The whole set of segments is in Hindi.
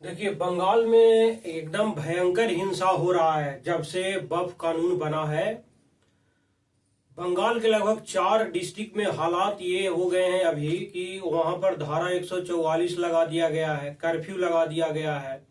देखिए, बंगाल में एकदम भयंकर हिंसा हो रहा है जब से वक्फ कानून बना है। बंगाल के लगभग 4 डिस्ट्रिक्ट में हालात ये हो गए हैं अभी कि वहां पर धारा 144 लगा दिया गया है, कर्फ्यू लगा दिया गया है।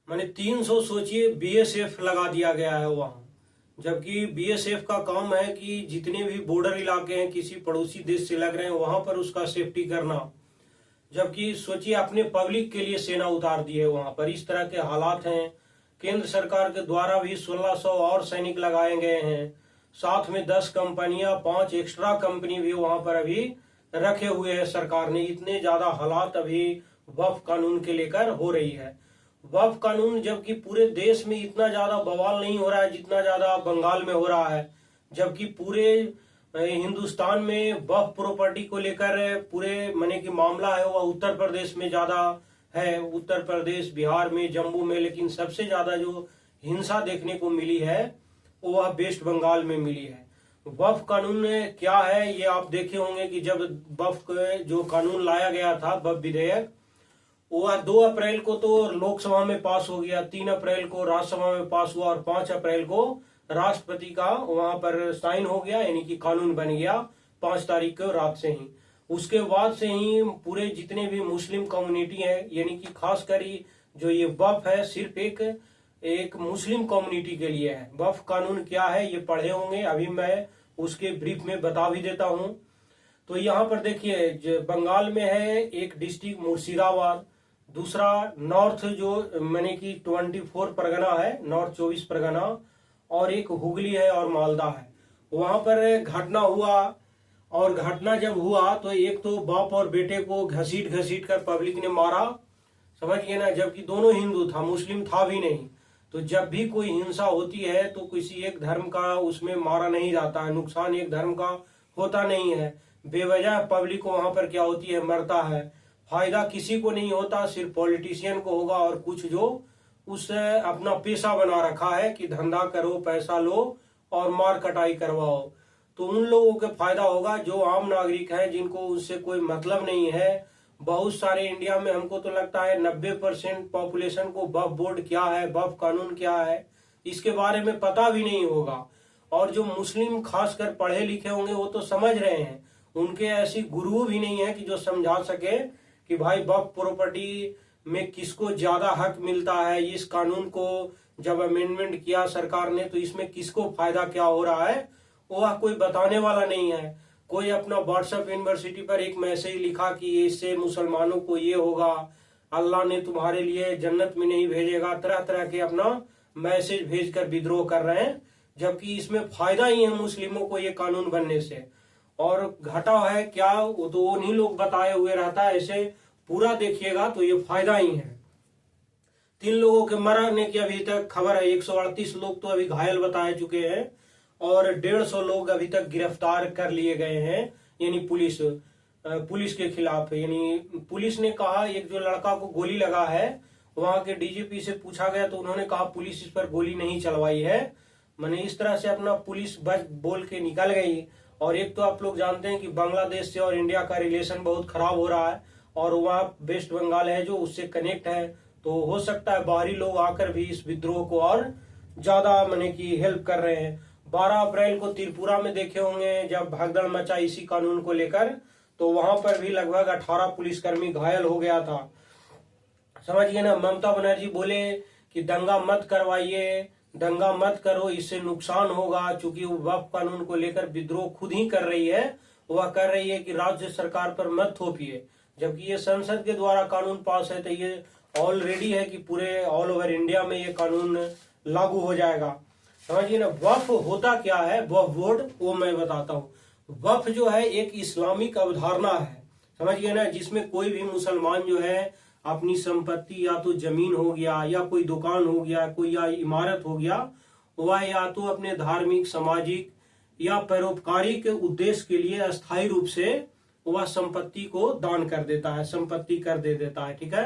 माने 300 सोचिए बीएसएफ लगा दिया गया है वहां। जबकि बीएसएफ का काम है कि जितने भी बॉर्डर इलाके हैं किसी पड़ोसी देश से लग रहे हैं वहां पर उसका सेफ्टी करना। जबकि सोचिए अपने पब्लिक के लिए सेना उतार दी है वहां पर। इस तरह के हालात हैं। केंद्र सरकार के द्वारा भी 1600 और सैनिक लगाए गए हैं। साथ में 10 कंपनियां, 5 एक्स्ट्रा कंपनी भी वहां पर अभी रखे हुए हैं सरकार ने। इतने ज्यादा हालात अभी वक्फ कानून के लेकर हो रही है। वक्फ कानून जबकि पूरे देश में इतना ज्यादा बवाल नहीं हो रहा है जितना ज्यादा बंगाल में हो रहा है। जबकि पूरे हिंदुस्तान में वक्फ प्रॉपर्टी को लेकर पूरे मने की मामला है वह उत्तर प्रदेश में ज्यादा है। उत्तर प्रदेश, बिहार में, जम्मू में। लेकिन सबसे ज्यादा जो हिंसा देखने को मिली है वह वेस्ट बंगाल में मिली है। वक्फ कानून क्या है ये आप देखे होंगे कि जब वक्फ जो कानून लाया गया था, वक्फ विधेयक, वह 2 अप्रैल को तो लोकसभा में पास हो गया, 3 अप्रैल को राज्यसभा में पास हुआ और 5 अप्रैल को राष्ट्रपति का वहां पर साइन हो गया, यानी कि कानून बन गया 5 तारीख को रात से ही। उसके बाद से ही पूरे जितने भी मुस्लिम कम्युनिटी है, यानी कि खासकर जो ये वक्फ है सिर्फ एक मुस्लिम कम्युनिटी के लिए है। वक्फ कानून क्या है ये पढ़े होंगे, अभी मैं उसके ब्रीफ में बता भी देता हूं। तो यहाँ पर देखिए बंगाल में है एक डिस्ट्रिक्ट मुर्शिदाबाद, दूसरा नॉर्थ जो मैंने कि 24 परगना है, नॉर्थ 24 परगना, और एक हुगली है और मालदा है। वहां पर घटना हुआ और घटना जब हुआ तो एक तो बाप और बेटे को घसीट घसीट कर पब्लिक ने मारा, समझिए ना। जबकि दोनों हिंदू था, मुस्लिम था भी नहीं। तो जब भी कोई हिंसा होती है तो किसी एक धर्म का उसमें मारा नहीं जाता है, नुकसान एक धर्म का होता नहीं है। बेवजह पब्लिक को वहां पर क्या होती है, मरता है। फायदा किसी को नहीं होता, सिर्फ पॉलिटिशियन को होगा और कुछ जो उससे अपना पेशा बना रखा है कि धंधा करो, पैसा लो और मार कटाई करवाओ। तो उन लोगों के फायदा होगा जो आम नागरिक हैं, जिनको उससे कोई मतलब नहीं है। बहुत सारे इंडिया में हमको तो लगता है 90% पॉपुलेशन को वक्फ बोर्ड क्या है, वक्फ कानून क्या है, इसके बारे में पता भी नहीं होगा। और जो मुस्लिम खासकर पढ़े लिखे होंगे वो तो समझ रहे हैं, उनके ऐसी गुरु भी नहीं है कि जो समझा सके कि भाई वक्फ प्रॉपर्टी में किसको ज्यादा हक मिलता है। इस कानून को जब अमेंडमेंट किया सरकार ने तो इसमें किसको फायदा क्या हो रहा है वह कोई बताने वाला नहीं है। कोई अपना व्हाट्सएप यूनिवर्सिटी पर एक मैसेज लिखा कि इससे मुसलमानों को ये होगा, अल्लाह ने तुम्हारे लिए जन्नत में नहीं भेजेगा, तरह तरह के अपना मैसेज भेजकर विद्रोह कर रहे हैं। जबकि इसमें फायदा ही है मुस्लिमों को ये कानून बनने से। और घटा है क्या वो तो उन्हीं लोग बताए हुए रहता है। ऐसे पूरा देखिएगा तो ये फायदा ही है। 3 लोगों के मरने की अभी तक खबर है, 138 लोग तो अभी घायल बताए चुके हैं और 150 लोग अभी तक गिरफ्तार कर लिए गए हैं। यानी पुलिस के खिलाफ, यानी पुलिस ने कहा, एक जो लड़का को गोली लगा है वहां के डीजीपी से पूछा गया तो उन्होंने कहा पुलिस इस पर गोली नहीं चलवाई है। मैंने इस तरह से अपना पुलिस बच बोल के निकल गई। और एक तो आप लोग जानते हैं कि बांग्लादेश से और इंडिया का रिलेशन बहुत खराब हो रहा है और वहाँ वेस्ट बंगाल है जो उससे कनेक्ट है। तो हो सकता है बाहरी लोग आकर भी इस विद्रोह को और ज्यादा मैंने की हेल्प कर रहे हैं। 12 अप्रैल को त्रिपुरा में देखे होंगे जब भगदड़ मचा इसी कानून को लेकर, तो वहां पर भी लगभग 18 पुलिसकर्मी घायल हो गया था। समझिए ना। ममता बनर्जी बोले कि दंगा मत करवाइए, दंगा मत करो, इससे नुकसान होगा। चूंकि वो वक्फ कानून को लेकर विद्रोह खुद ही कर रही है, वह कर रही है कि राज्य सरकार पर मत थोपिए। जबकि ये संसद के द्वारा कानून पास है तो ये ऑलरेडी है कि पूरे ऑल ओवर इंडिया में ये कानून लागू हो जाएगा। समझिए ना। वक्फ होता क्या है, वक्फ बोर्ड, वो मैं बताता हूँ। वक्फ जो है एक इस्लामिक अवधारणा है, समझिए ना, जिसमें कोई भी मुसलमान जो है अपनी संपत्ति, या तो जमीन हो गया या कोई दुकान हो गया, कोई या इमारत हो गया, वह या तो अपने धार्मिक, सामाजिक या परोपकारी के उद्देश्य के लिए अस्थायी रूप से वह संपत्ति को दान कर देता है, संपत्ति कर दे देता है। ठीक है।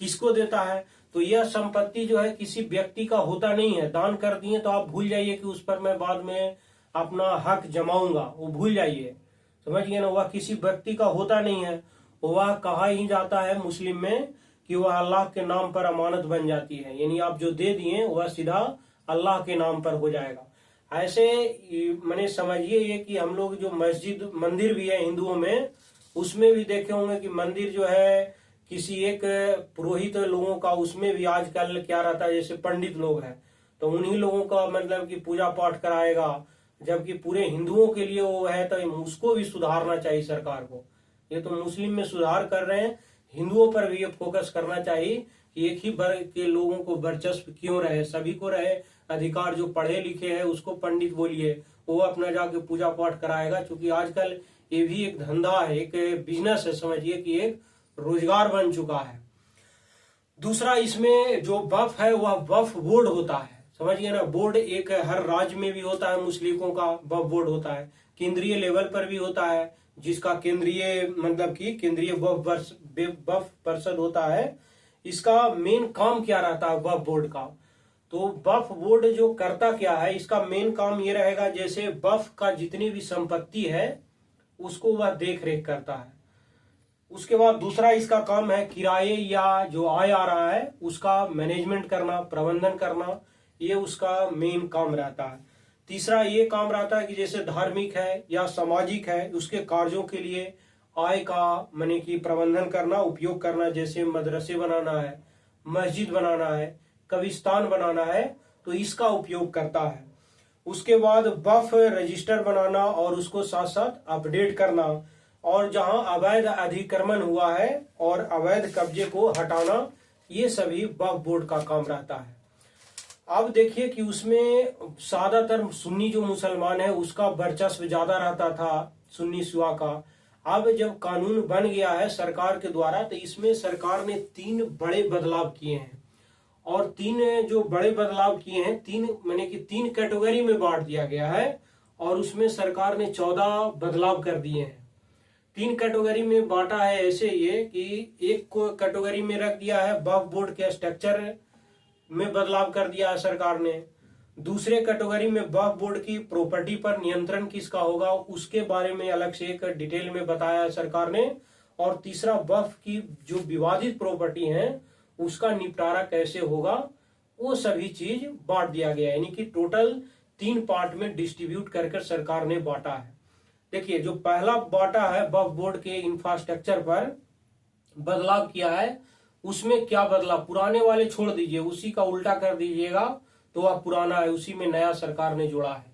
किसको देता है तो यह संपत्ति जो है किसी व्यक्ति का होता नहीं है। दान कर दिए तो आप भूल जाइए कि उस पर मैं बाद में अपना हक जमाऊंगा, वो भूल जाइए। समझिए ना। वह किसी व्यक्ति का होता नहीं है। वह कहा ही जाता है मुस्लिम में कि वह अल्लाह के नाम पर अमानत बन जाती है, यानी आप जो दे दिए वह सीधा अल्लाह के नाम पर हो जाएगा। ऐसे मैंने समझिए ये कि हम लोग जो मस्जिद मंदिर भी है हिंदुओं में, उसमें भी देखे होंगे कि मंदिर जो है किसी एक पुरोहित लोगों का, उसमें भी आजकल क्या रहता है, जैसे पंडित लोग हैं तो उन्हीं लोगों का मतलब कि पूजा पाठ कराएगा, जबकि पूरे हिंदुओं के लिए वो है, तो उसको भी सुधारना चाहिए सरकार को। ये तो मुस्लिम में सुधार कर रहे हैं, हिंदुओं पर भी ये फोकस करना चाहिए कि एक ही वर्ग के लोगों को वर्चस्व क्यों रहे, सभी को रहे अधिकार। जो पढ़े लिखे हैं उसको पंडित बोलिए, वो अपना जाके पूजा पाठ कराएगा, क्योंकि आजकल ये भी एक धंधा है, एक बिजनेस है, समझिए कि एक रोजगार बन चुका है। दूसरा, इसमें जो वक्फ है वह वक्फ बोर्ड होता है, समझिए ना। बोर्ड एक हर राज्य में भी होता है, मुस्लिमों का वक्फ बोर्ड होता है, केंद्रीय लेवल पर भी होता है, जिसका केंद्रीय मतलब कि केंद्रीय वक्फ परिषद होता है। इसका मेन काम क्या रहता है वक्फ बोर्ड का? तो वक्फ बोर्ड जो करता क्या है, इसका मेन काम ये रहेगा, जैसे वक्फ का जितनी भी संपत्ति है उसको वह देख रेख करता है। उसके बाद दूसरा इसका काम है किराए या जो आय आ रहा है उसका मैनेजमेंट करना, प्रबंधन करना, ये उसका मेन काम रहता है। तीसरा ये काम रहता है कि जैसे धार्मिक है या सामाजिक है, उसके कार्यों के लिए आय का माने कि प्रबंधन करना, उपयोग करना, जैसे मदरसे बनाना है, मस्जिद बनाना है, कब्रिस्तान बनाना है, तो इसका उपयोग करता है। उसके बाद वक्फ रजिस्टर बनाना और उसको साथ साथ अपडेट करना, और जहां अवैध अधिक्रमण हुआ है और अवैध कब्जे को हटाना, ये सभी वक्फ बोर्ड का काम रहता है। अब देखिए कि उसमें ज्यादातर सुन्नी जो मुसलमान है उसका वर्चस्व ज्यादा रहता था, सुन्नी शिया का। अब जब कानून बन गया है सरकार के द्वारा, तो इसमें सरकार ने 3 बड़े बदलाव किए हैं, और 3 जो बड़े बदलाव किए हैं, 3 माने कि 3 कैटेगरी में बांट दिया गया है, और उसमें सरकार ने 14 बदलाव कर दिए हैं। 3 कैटेगरी में बांटा है ऐसे ये कि एक को कैटेगरी में रख दिया है वक्फ बोर्ड के स्ट्रक्चर में बदलाव कर दिया है सरकार ने। दूसरे कैटेगरी में वक्फ बोर्ड की प्रॉपर्टी पर नियंत्रण किसका होगा उसके बारे में अलग से एक डिटेल में बताया है सरकार ने। और तीसरा, वक्फ की जो विवादित प्रॉपर्टी है उसका निपटारा कैसे होगा, वो सभी चीज बांट दिया गया है। यानी कि टोटल 3 पार्ट में डिस्ट्रीब्यूट कर सरकार ने बांटा है। देखिए, जो पहला बांटा है वक्फ बोर्ड के इंफ्रास्ट्रक्चर पर बदलाव किया है, उसमें क्या बदला, पुराने वाले छोड़ दीजिए, उसी का उल्टा कर दीजिएगा तो वह पुराना है, उसी में नया सरकार ने जोड़ा है।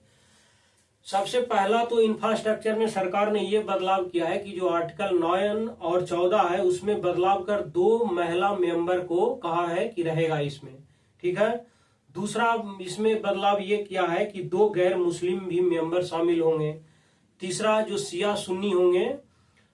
सबसे पहला तो इंफ्रास्ट्रक्चर में सरकार ने यह बदलाव किया है कि जो आर्टिकल 9 और 14 है उसमें बदलाव कर 2 महिला मेंबर को कहा है कि रहेगा इसमें, ठीक है। दूसरा इसमें बदलाव ये किया है कि 2 गैर मुस्लिम भी मेंबर शामिल होंगे। तीसरा, जो शिया सुन्नी होंगे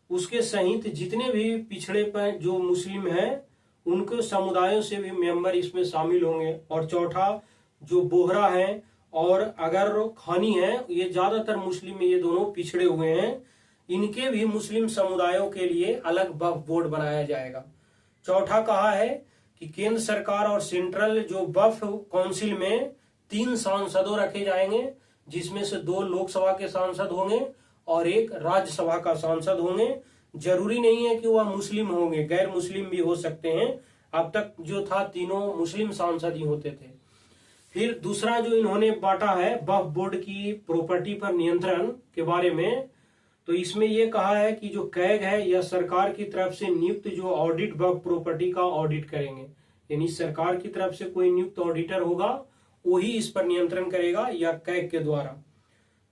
उसके सहित जितने भी पिछड़े पर जो मुस्लिम हैं उनके समुदायों से भी मेंबर इसमें शामिल होंगे। और चौथा, जो बोहरा है और अगर खानी है, ये ज्यादातर मुस्लिम, ये दोनों पिछड़े हुए हैं, इनके भी मुस्लिम समुदायों के लिए अलग वक्फ बोर्ड बनाया जाएगा। चौथा कहा है कि केंद्र सरकार और सेंट्रल जो वक्फ काउंसिल में 3 सांसदों रखे जाएंगे, जिसमें से 2 लोकसभा के सांसद होंगे और 1 राज्यसभा का सांसद होंगे। जरूरी नहीं है कि वह मुस्लिम होंगे, गैर मुस्लिम भी हो सकते हैं। अब तक जो था तीनों मुस्लिम सांसद ही होते थे। फिर दूसरा जो इन्होंने बांटा है वक्फ बोर्ड की प्रॉपर्टी पर नियंत्रण के बारे में, तो इसमें यह कहा है कि जो कैग है या सरकार की तरफ से नियुक्त जो ऑडिट वक्फ प्रॉपर्टी का ऑडिट करेंगे, यानी सरकार की तरफ से कोई नियुक्त ऑडिटर होगा वही इस पर नियंत्रण करेगा या कैग के द्वारा।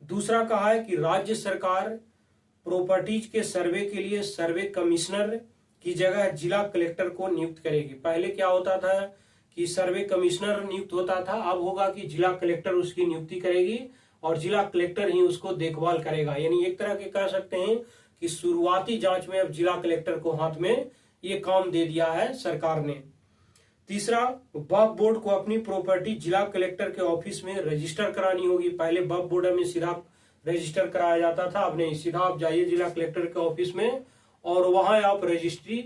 दूसरा कहा है कि राज्य सरकार प्रॉपर्टीज के सर्वे के लिए सर्वे कमिश्नर की जगह जिला कलेक्टर को नियुक्त करेगी। पहले क्या होता था कि सर्वे कमिश्नर नियुक्त होता था, अब होगा कि जिला कलेक्टर उसकी नियुक्ति करेगी और जिला कलेक्टर ही उसको देखभाल करेगा। यानी एक तरह के कह सकते हैं कि शुरुआती जांच में अब जिला कलेक्टर को हाथ में ये काम दे दिया है सरकार ने। तीसरा, वक्फ बोर्ड को अपनी प्रॉपर्टी जिला कलेक्टर के ऑफिस में रजिस्टर करानी होगी। पहले वक्फ बोर्ड में सीधा रजिस्टर कराया जाता था, अब नहीं, सीधा आप जाइए जिला कलेक्टर के ऑफिस में और वहां आप रजिस्ट्री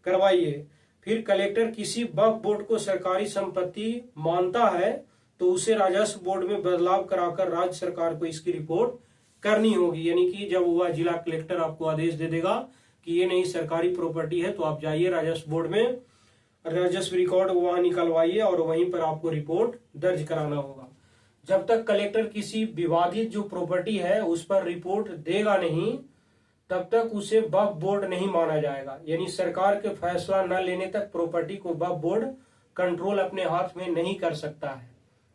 करवाइए। फिर कलेक्टर किसी वक्फ बोर्ड को सरकारी संपत्ति मानता है तो उसे राजस्व बोर्ड में बदलाव कराकर राज्य सरकार को इसकी रिपोर्ट करनी होगी। यानी कि जब वह जिला कलेक्टर आपको आदेश दे देगा कि ये नहीं सरकारी प्रॉपर्टी है, तो आप जाइए राजस्व बोर्ड में राजस्व रिकॉर्ड वहां निकलवाइए और वहीं पर आपको रिपोर्ट दर्ज कराना होगा। जब तक कलेक्टर किसी विवादित जो प्रॉपर्टी है उस पर रिपोर्ट देगा नहीं, तब तक उसे वक्फ बोर्ड नहीं माना जाएगा। यानी सरकार के फैसला न लेने तक प्रॉपर्टी को वक्फ बोर्ड कंट्रोल अपने हाथ में नहीं कर सकता है।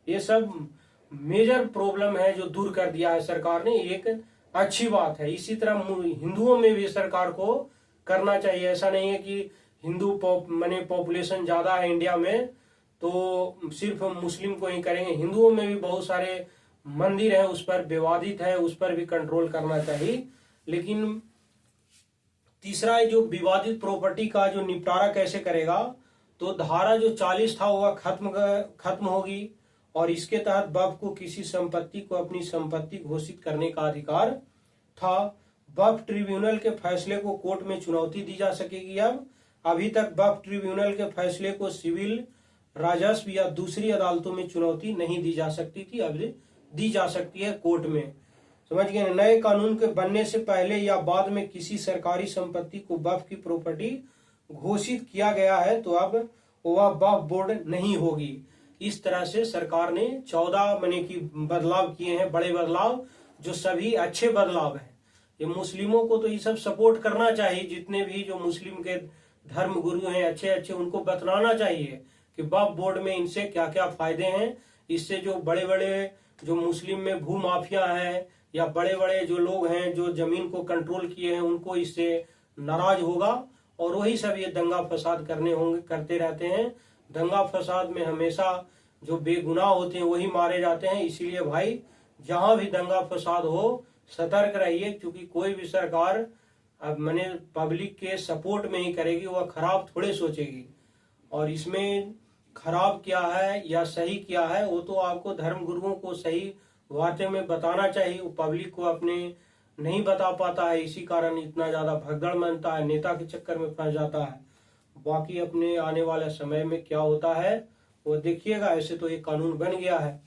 ये सब मेजर प्रॉब्लम है जो दूर कर दिया है सरकार ने, एक अच्छी बात है। इसी तरह हिंदुओं में भी सरकार को करना चाहिए। ऐसा नहीं है कि हिंदू माने पॉपुलेशन ज्यादा है इंडिया में तो सिर्फ मुस्लिम को ही करेंगे। हिंदुओं में भी बहुत सारे मंदिर है उस पर विवादित है, उस पर भी कंट्रोल करना चाहिए। लेकिन तीसरा है जो विवादित प्रॉपर्टी का जो निपटारा कैसे करेगा, तो धारा जो 40 था वह खत्म होगी और इसके तहत वक्फ को किसी संपत्ति को अपनी संपत्ति घोषित करने का अधिकार था। वक्फ ट्रिब्यूनल के फैसले को कोर्ट में चुनौती दी जा सकेगी। अब अभी तक वक्फ ट्रिब्यूनल के फैसले को सिविल, राजस्व या दूसरी अदालतों में चुनौती नहीं दी जा सकती थी, अब दी जा सकती है कोर्ट में। समझ गए। नए कानून के बनने से पहले या बाद में किसी सरकारी संपत्ति को वक्फ की प्रॉपर्टी घोषित किया गया है तो अब वह वक्फ बोर्ड नहीं होगी। इस तरह से सरकार ने 14 महीने की बदलाव किए हैं, बड़े बदलाव, जो सभी अच्छे बदलाव हैं। ये मुस्लिमों को तो ये सब सपोर्ट करना चाहिए। जितने भी जो मुस्लिम के धर्म गुरु हैं अच्छे अच्छे, उनको बतलाना चाहिए कि वक्फ बोर्ड में इनसे क्या क्या फायदे हैं। इससे जो बड़े बड़े जो मुस्लिम में भू माफिया है या बड़े बड़े जो लोग हैं जो जमीन को कंट्रोल किए हैं, उनको इससे नाराज होगा और वही सब ये दंगा फसाद करते रहते हैं। दंगा फसाद में हमेशा जो बेगुनाह होते हैं वही मारे जाते हैं। इसीलिए भाई जहां भी दंगा फसाद हो सतर्क रहिए, क्योंकि कोई भी सरकार अब मैंने पब्लिक के सपोर्ट में ही करेगी, वह खराब थोड़े सोचेगी। और इसमें खराब क्या है या सही क्या है वो तो आपको धर्म गुरुओं को सही बातें में बताना चाहिए। वो पब्लिक को अपने नहीं बता पाता है, इसी कारण इतना ज्यादा भगदड़ मनता है, नेता के चक्कर में फंस जाता है। बाकी अपने आने वाले समय में क्या होता है वो देखिएगा। ऐसे तो एक कानून बन गया है।